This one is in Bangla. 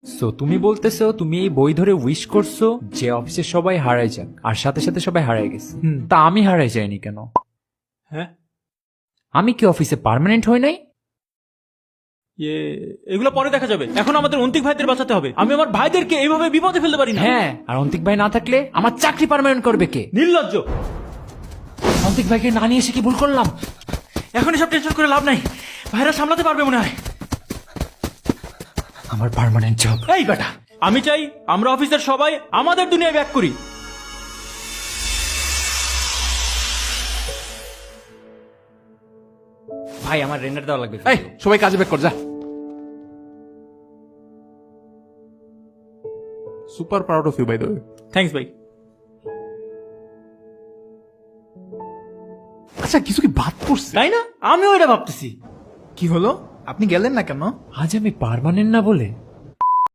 সো তুমি বলতেছো তুমি এই বই ধরে উইশ করছো যে অফিসের সবাই হারাই যাক, আর সাথে সাথে সবাই হারাই গেছে। তা আমি হারাই যাইনি কেন? হ্যাঁ, আমি কি অফিসে পার্মানেন্ট হই নাই? এগুলো পরে দেখা যাবে। এখন আমাদের অন্তিক ভাইদের বাঁচাতে হবে। আমি আমার ভাইদেরকে এইভাবে বিপদে ফেলতে পারি না। হ্যাঁ, আর অন্তিক ভাই না থাকলে আমার চাকরি পার্মানেন্ট করবে কে? নির্লজ্জ। অন্তিক ভাইকে না নিয়ে এসে কি ভুল করলাম? এখন এসব টেনশন করে লাভ নাই, ভাইরা সামলাতে পারবে মনে হয়। আমার পার্মানেন্ট জব। এই বেটা, আমি চাই আমরা অফিসের সবাই আমাদের দুনিয়ায় ব্যাক করি। ভাই আমার রেন্ডার দেওয়া লাগবে। এই সবাই কাজে ব্যাক কর যা। Super proud of you by the way. Thanks ভাই। আচ্ছা কিছু কি বাদ পড়ছে? তাই না, আমিও এটা ভাবতেছি। কি হলো, আপনি গেলেন না কেন? আজ আমি পার্মানেন্ট না বলে